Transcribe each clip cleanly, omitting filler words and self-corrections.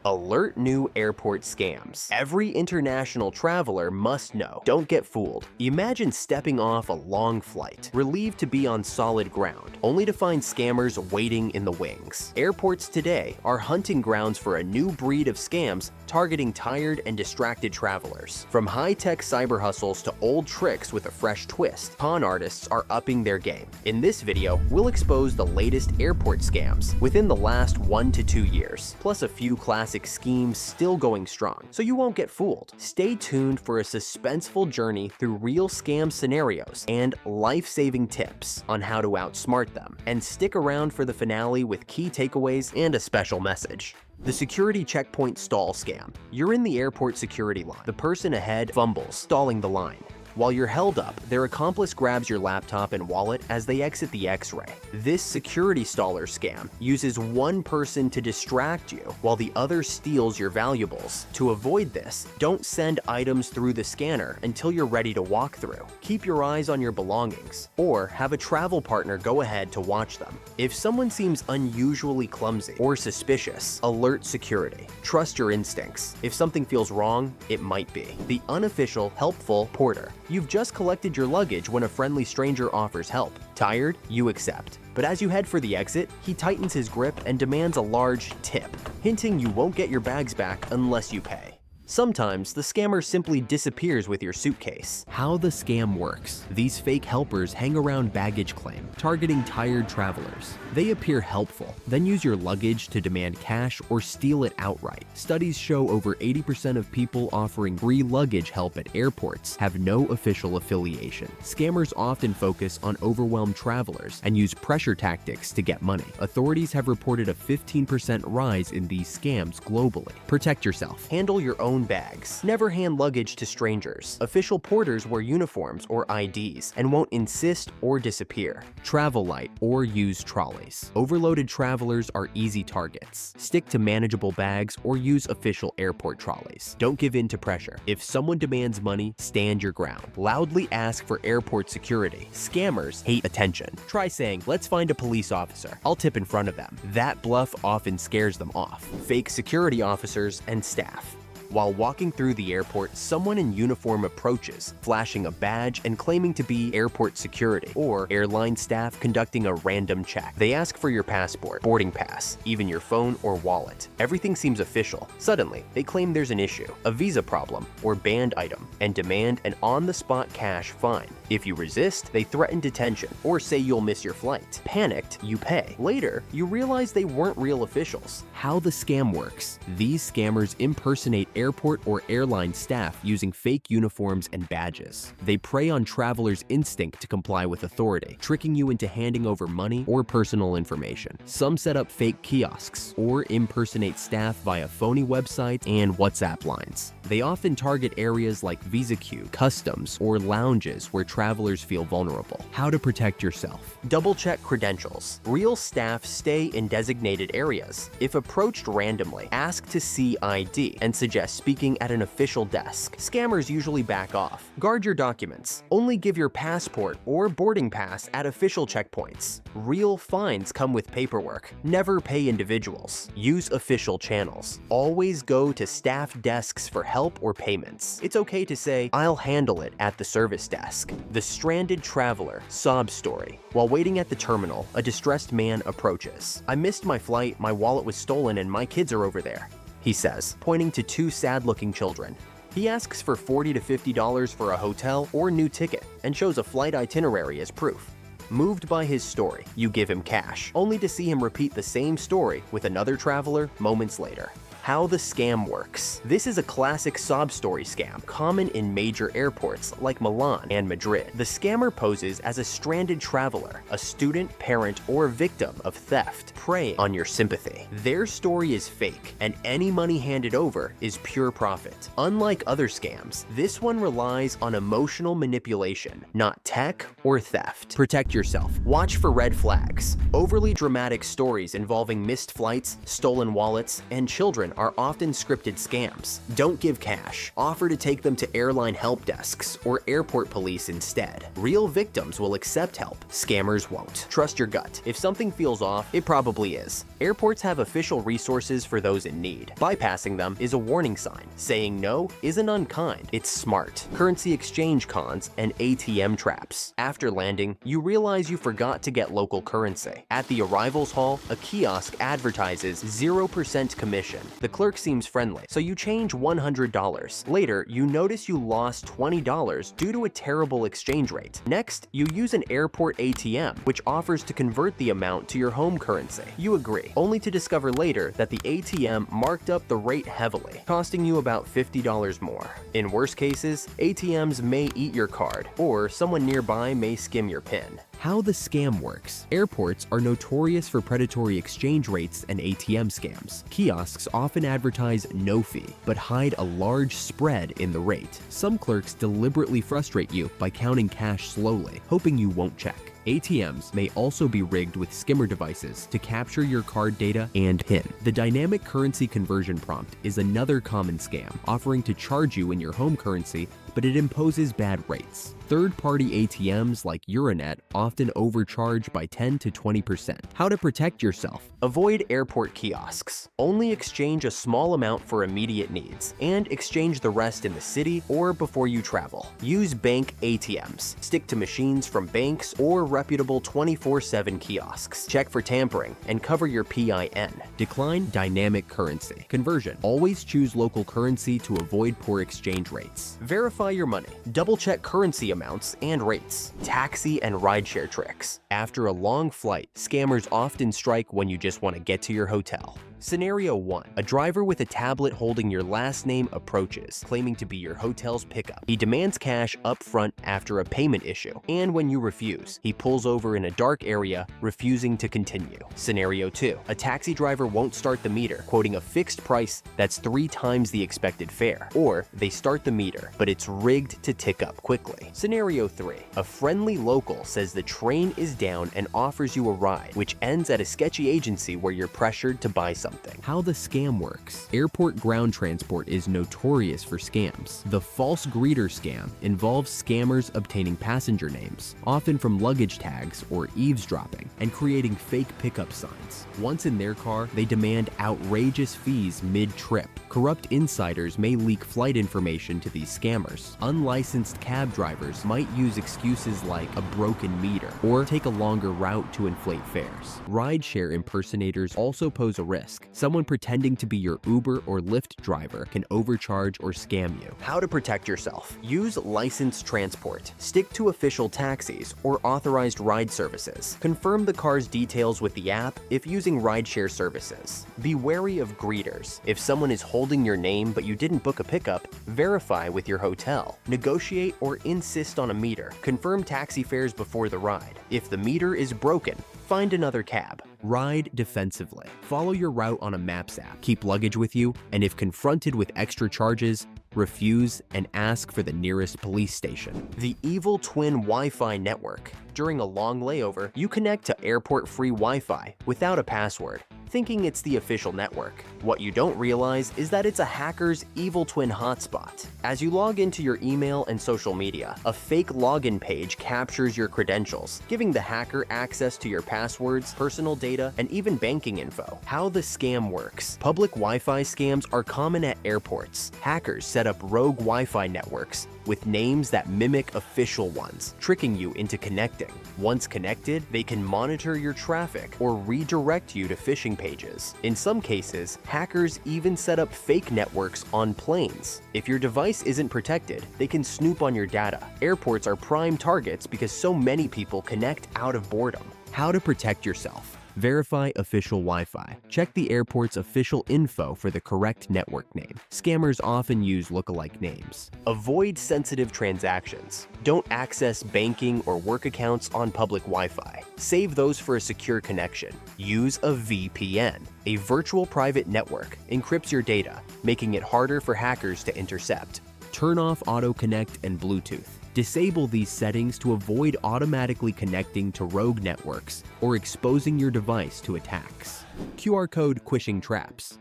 Alert new airport scams. Every international traveler must know. Don't get fooled. Imagine stepping off a long flight, relieved to be on solid ground, only to find scammers waiting in the wings. Airports today are hunting grounds for a new breed of scams targeting tired and distracted travelers. From high-tech cyber hustles to old tricks with a fresh twist, con artists are upping their game. In this video, we'll expose the latest airport scams within the last 1 to 2 years, plus a few classic schemes still going strong, so you won't get fooled. Stay tuned for a suspenseful journey through real scam scenarios and life-saving tips on how to outsmart them. And stick around for the finale with key takeaways and a special message. The security checkpoint stall scam. You're in the airport security line. The person ahead fumbles, stalling the line. While you're held up, their accomplice grabs your laptop and wallet as they exit the X-ray. This security staller scam uses one person to distract you while the other steals your valuables. To avoid this, don't send items through the scanner until you're ready to walk through. Keep your eyes on your belongings, or have a travel partner go ahead to watch them. If someone seems unusually clumsy or suspicious, alert security. Trust your instincts. If something feels wrong, it might be. The unofficial, helpful porter. You've just collected your luggage when a friendly stranger offers help. Tired? You accept. But as you head for the exit, he tightens his grip and demands a large tip, hinting you won't get your bags back unless you pay. Sometimes, the scammer simply disappears with your suitcase. How the scam works. These fake helpers hang around baggage claim, targeting tired travelers. They appear helpful, then use your luggage to demand cash or steal it outright. Studies show over 80% of people offering free luggage help at airports have no official affiliation. Scammers often focus on overwhelmed travelers and use pressure tactics to get money. Authorities have reported a 15% rise in these scams globally. Protect yourself. Handle your own bags. Never hand luggage to strangers. Official porters wear uniforms or IDs and won't insist or disappear. Travel light or use trolleys. Overloaded travelers are easy targets. Stick to manageable bags or use official airport trolleys. Don't give in to pressure. If someone demands money, stand your ground. Loudly ask for airport security. Scammers hate attention. Try saying, "Let's find a police officer. I'll tip in front of them." That bluff often scares them off. Fake security officers and staff. While walking through the airport, someone in uniform approaches, flashing a badge and claiming to be airport security or airline staff conducting a random check. They ask for your passport, boarding pass, even your phone or wallet. Everything seems official. Suddenly, they claim there's an issue, a visa problem, or banned item, and demand an on-the-spot cash fine. If you resist, they threaten detention or say you'll miss your flight. Panicked, you pay. Later, you realize they weren't real officials. How the scam works. These scammers impersonate airport or airline staff using fake uniforms and badges. They prey on travelers' instinct to comply with authority, tricking you into handing over money or personal information. Some set up fake kiosks or impersonate staff via phony websites and WhatsApp lines. They often target areas like visa queue, customs, or lounges where travelers feel vulnerable. How to protect yourself. Double-check credentials. Real staff stay in designated areas. If approached randomly, ask to see ID and suggest speaking at an official desk. Scammers usually back off. Guard your documents. Only give your passport or boarding pass at official checkpoints. Real fines come with paperwork. Never pay individuals. Use official channels. Always go to staff desks for help or payments. It's okay to say, "I'll handle it" at the service desk. The stranded traveler, Sobb story. While waiting at the terminal, a distressed man approaches. "I missed my flight, my wallet was stolen, and my kids are over there," he says, pointing to two sad-looking children. He asks for $40 to $50 for a hotel or new ticket and shows a flight itinerary as proof. Moved by his story, you give him cash, only to see him repeat the same story with another traveler moments later. How the scam works. This is a classic sob story scam, common in major airports like Milan and Madrid. The scammer poses as a stranded traveler, a student, parent, or victim of theft, preying on your sympathy. Their story is fake, and any money handed over is pure profit. Unlike other scams, this one relies on emotional manipulation, not tech or theft. Protect yourself. Watch for red flags. Overly dramatic stories involving missed flights, stolen wallets, and children are often scripted scams. Don't give cash. Offer to take them to airline help desks or airport police instead. Real victims will accept help. Scammers won't. Trust your gut. If something feels off, it probably is. Airports have official resources for those in need. Bypassing them is a warning sign. Saying no isn't unkind, it's smart. Currency exchange cons and ATM traps. After landing, you realize you forgot to get local currency. At the arrivals hall, a kiosk advertises 0% commission. The clerk seems friendly, so you change $100. Later, you notice you lost $20 due to a terrible exchange rate. Next, you use an airport ATM, which offers to convert the amount to your home currency. You agree, only to discover later that the ATM marked up the rate heavily, costing you about $50 more. In worse cases, ATMs may eat your card, or someone nearby may skim your PIN. How the scam works. Airports are notorious for predatory exchange rates and ATM scams. Kiosks often advertise no fee, but hide a large spread in the rate. Some clerks deliberately frustrate you by counting cash slowly, hoping you won't check. ATMs may also be rigged with skimmer devices to capture your card data and PIN. The dynamic currency conversion prompt is another common scam, offering to charge you in your home currency, but it imposes bad rates. Third-party ATMs like Euronet often overcharge by 10 to 20%. How to protect yourself. Avoid airport kiosks. Only exchange a small amount for immediate needs, and exchange the rest in the city or before you travel. Use bank ATMs. Stick to machines from banks or reputable 24/7 kiosks. Check for tampering and cover your PIN. Decline dynamic currency conversion. Always choose local currency to avoid poor exchange rates. Verify your money. Double-check currency amounts and rates. Taxi and rideshare tricks. After a long flight, scammers often strike when you just want to get to your hotel. Scenario 1. A driver with a tablet holding your last name approaches, claiming to be your hotel's pickup. He demands cash up front after a payment issue, and when you refuse, he pulls over in a dark area, refusing to continue. Scenario 2. A taxi driver won't start the meter, quoting a fixed price that's 3 times the expected fare. Or they start the meter, but it's rigged to tick up quickly. Scenario 3. A friendly local says the train is down and offers you a ride, which ends at a sketchy agency where you're pressured to buy something. How the scam works. Airport ground transport is notorious for scams. The false greeter scam involves scammers obtaining passenger names, often from luggage tags or eavesdropping, and creating fake pickup signs. Once in their car, they demand outrageous fees mid-trip. Corrupt insiders may leak flight information to these scammers. Unlicensed cab drivers might use excuses like a broken meter or take a longer route to inflate fares. Rideshare impersonators also pose a risk. Someone pretending to be your Uber or Lyft driver can overcharge or scam you. How to protect yourself. Use licensed transport. Stick to official taxis or authorized ride services. Confirm the car's details with the app if using rideshare services. Be wary of greeters. If someone is holding your name but you didn't book a pickup, verify with your hotel. Negotiate or insist on a meter. Confirm taxi fares before the ride. If the meter is broken, find another cab. Ride defensively. Follow your route on a Maps app. Keep luggage with you, and if confronted with extra charges, refuse and ask for the nearest police station. The evil twin Wi-Fi network. During a long layover, you connect to airport-free Wi-Fi without a password, thinking it's the official network. What you don't realize is that it's a hacker's evil twin hotspot. As you log into your email and social media, a fake login page captures your credentials, giving the hacker access to your passwords, personal data, and even banking info. How the scam works. Public Wi-Fi scams are common at airports. Hackers set up rogue Wi-Fi networks with names that mimic official ones, tricking you into connecting. Once connected, they can monitor your traffic or redirect you to phishing pages. In some cases, hackers even set up fake networks on planes. If your device isn't protected, they can snoop on your data. Airports are prime targets because so many people connect out of boredom. How to protect yourself. Verify official Wi-Fi. Check the airport's official info for the correct network name. Scammers often use lookalike names. Avoid sensitive transactions. Don't access banking or work accounts on public Wi-Fi. Save those for a secure connection. Use a VPN. A virtual private network encrypts your data, making it harder for hackers to intercept. Turn off Auto Connect and Bluetooth. Disable these settings to avoid automatically connecting to rogue networks or exposing your device to attacks. QR code quishing traps.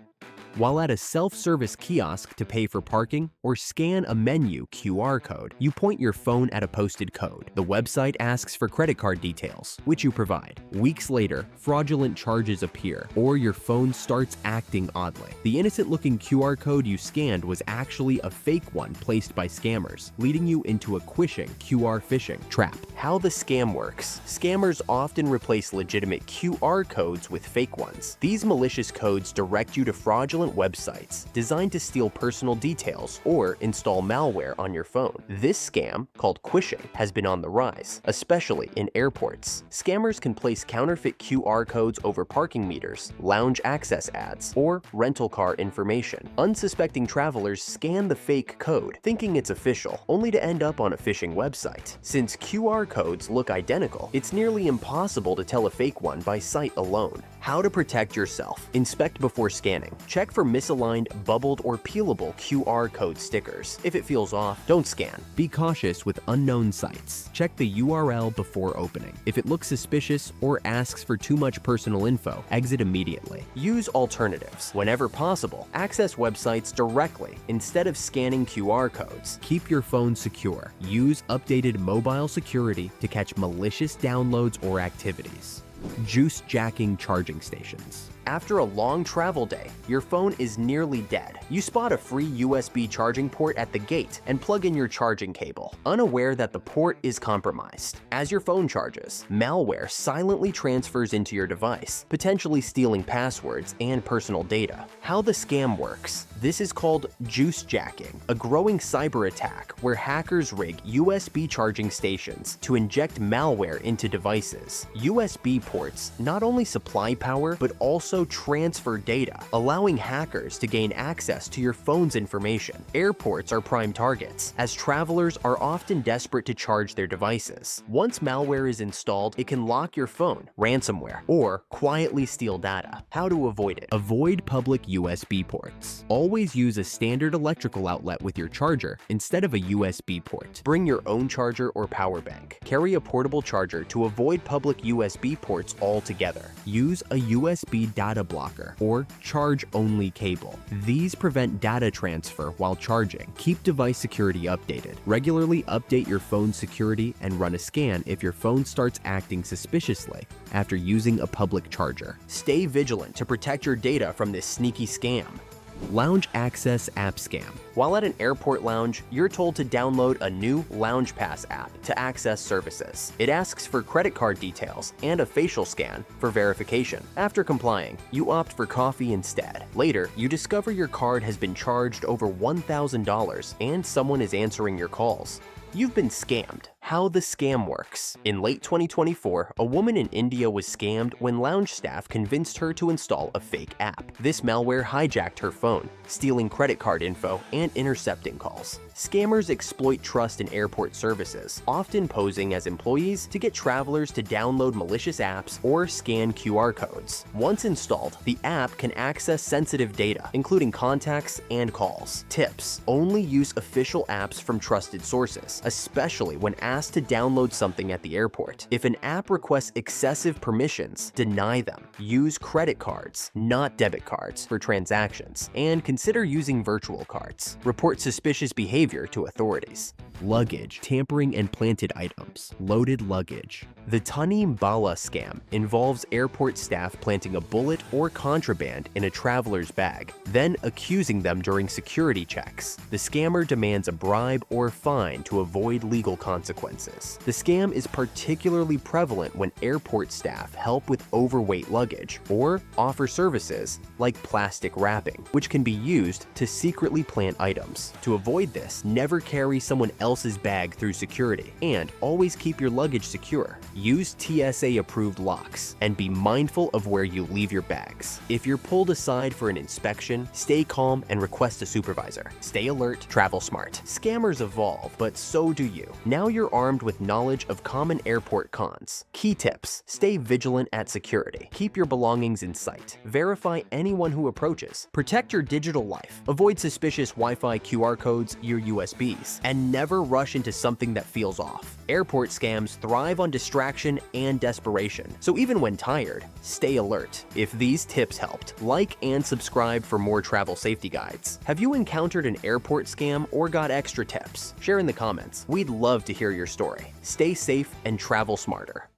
While at a self-service kiosk to pay for parking or scan a menu QR code, you point your phone at a posted code. The website asks for credit card details, which you provide. Weeks later, fraudulent charges appear, or your phone starts acting oddly. The innocent-looking QR code you scanned was actually a fake one placed by scammers, leading you into a quishing QR phishing trap. How the scam works. Scammers often replace legitimate QR codes with fake ones. These malicious codes direct you to fraudulent websites designed to steal personal details or install malware on your phone. This scam, called quishing, has been on the rise, especially in airports. Scammers can place counterfeit QR codes over parking meters, lounge access ads, or rental car information. Unsuspecting travelers scan the fake code, thinking it's official, only to end up on a phishing website. Since QR codes look identical, it's nearly impossible to tell a fake one by sight alone. How to protect yourself. Inspect before scanning. Check for misaligned, bubbled, or peelable QR code stickers. If it feels off, don't scan. Be cautious with unknown sites. Check the URL before opening. If it looks suspicious or asks for too much personal info, exit immediately. Use alternatives. Whenever possible, access websites directly instead of scanning QR codes. Keep your phone secure. Use updated mobile security to catch malicious downloads or activities. Juicejacking charging stations. After a long travel day, your phone is nearly dead. You spot a free USB charging port at the gate and plug in your charging cable, unaware that the port is compromised. As your phone charges, malware silently transfers into your device, potentially stealing passwords and personal data. How the scam works. This is called juicejacking, a growing cyber attack where hackers rig USB charging stations to inject malware into devices. USB ports not only supply power, but also transfer data, allowing hackers to gain access to your phone's information. Airports are prime targets, as travelers are often desperate to charge their devices. Once malware is installed, it can lock your phone, ransomware, or quietly steal data. How to avoid it. Avoid public USB ports. Always use a standard electrical outlet with your charger instead of a USB port. Bring your own charger or power bank. Carry a portable charger to avoid public USB ports altogether. Use a USB data blocker or charge-only cable. These prevent data transfer while charging. Keep device security updated. Regularly update your phone's security and run a scan if your phone starts acting suspiciously after using a public charger. Stay vigilant to protect your data from this sneaky scam. Lounge Access App Scam. While at an airport lounge, you're told to download a new Lounge Pass app to access services. It asks for credit card details and a facial scan for verification. After complying, you opt for coffee instead. Later, you discover your card has been charged over $1,000 and someone is answering your calls. You've been scammed. How the scam works. In late 2024, a woman in India was scammed when lounge staff convinced her to install a fake app. This malware hijacked her phone, stealing credit card info and intercepting calls. Scammers exploit trust in airport services, often posing as employees to get travelers to download malicious apps or scan QR codes. Once installed, the app can access sensitive data, including contacts and calls. Tips: only use official apps from trusted sources, especially when asked to download something at the airport. If an app requests excessive permissions, deny them. Use credit cards, not debit cards, for transactions, and consider using virtual cards. Report suspicious behavior to authorities. Luggage, tampering and planted items, loaded luggage. The Tanim Bala scam involves airport staff planting a bullet or contraband in a traveler's bag, then accusing them during security checks. The scammer demands a bribe or fine to avoid legal consequences. The scam is particularly prevalent when airport staff help with overweight luggage or offer services like plastic wrapping, which can be used to secretly plant items. To avoid this, never carry someone else's bag through security, and always keep your luggage secure. Use TSA-approved locks, and be mindful of where you leave your bags. If you're pulled aside for an inspection, stay calm and request a supervisor. Stay alert, travel smart. Scammers evolve, but so do you. Now you're armed with knowledge of common airport cons. Key tips: stay vigilant at security. Keep your belongings in sight. Verify anyone who approaches. Protect your digital life. Avoid suspicious Wi-Fi QR codes, your USBs, and never rush into something that feels off. Airport scams thrive on distraction and desperation, so even when tired, stay alert. If these tips helped, like and subscribe for more travel safety guides. Have you encountered an airport scam or got extra tips? Share in the comments. We'd love to hear your story. Stay safe and travel smarter.